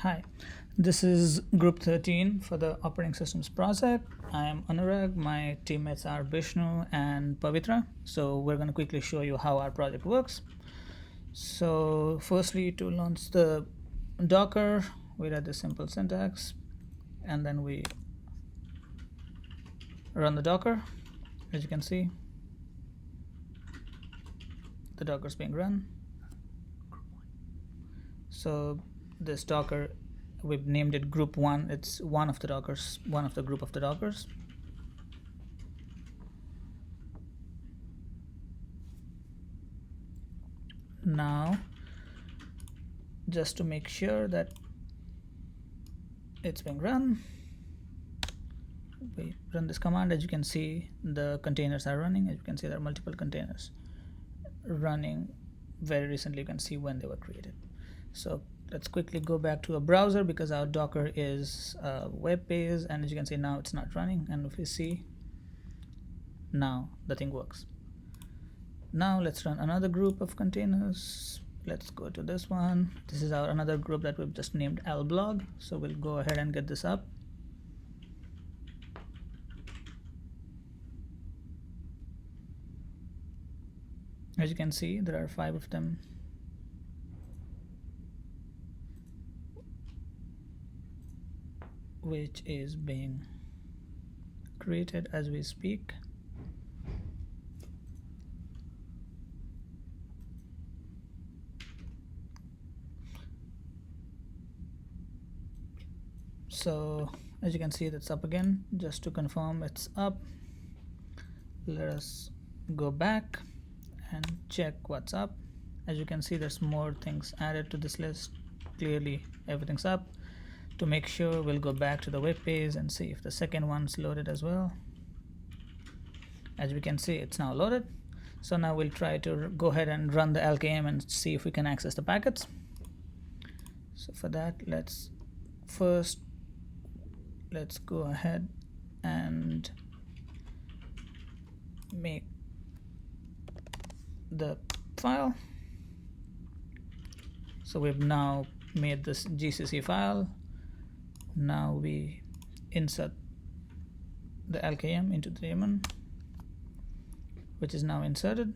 Hi, this is Group 13 for the Operating Systems project. I am Anurag. My teammates are Vishnu and Pavithra. So we're going to quickly show you how our project works. So firstly, to launch the Docker, we write the simple syntax, and then we run the Docker. As you can see, the Docker is being run. So this Docker, we've named it group 1. It's one of the Dockers, one of the group of the Dockers. Now, just to make sure that it's being run, we run this command. As you can see, the containers are running. As you can see, there are multiple containers running. Very recently, you can see when they were created. So let's quickly go back to a browser because our Docker is a web page, and as you can see now it's not running. And if you see, now the thing works. Now let's run another group of containers. Let's go to this one. This is our another group that we've just named lblog. So we'll go ahead and get this up. As you can see, there are 5 of them. Which is being created as we speak. So as you can see, that's up again. Just to confirm it's up, let us go back and check what's up. As you can see, there's more things added to this list. Clearly everything's up. To make sure, we'll go back to the web page and see if the second one's loaded as well. As we can see, it's now loaded. So now we'll try to go ahead and run the LKM and see if we can access the packets. So for that, let's go ahead and make the file. So we've now made this GCC file. Now we insert the LKM into the daemon, which is now inserted.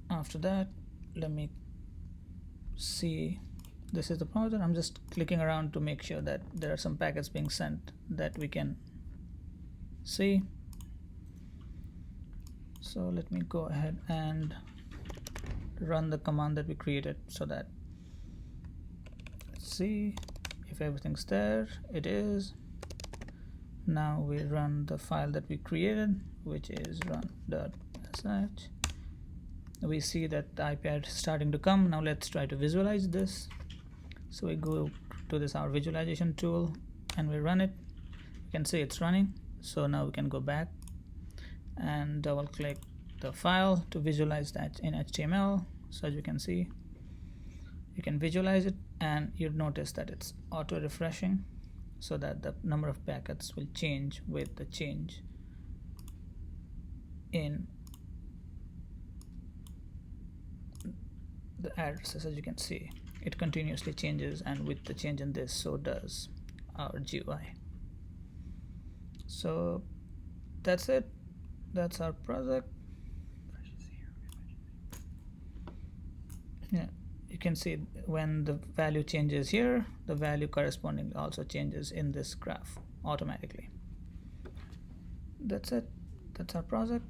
After that, let me see. This is the browser. I'm just clicking around to make sure that there are some packets being sent that we can see. So let me go ahead and run the command that we created so that, let's see if everything's there. It is. Now we run the file that we created, which is run.sh. We see that the IP address is starting to come. Now let's try to visualize this. So we go to this our visualization tool and we run it. You can see it's running. So now we can go back and double click the file to visualize that in HTML. So as you can see, you can visualize it, and you'll notice that it's auto refreshing so that the number of packets will change with the change in the addresses. As you can see, it continuously changes, and with the change in this, so does our GUI. So that's it. That's our project. Yeah, you can see when the value changes here, the value corresponding also changes in this graph automatically. That's it. That's our project.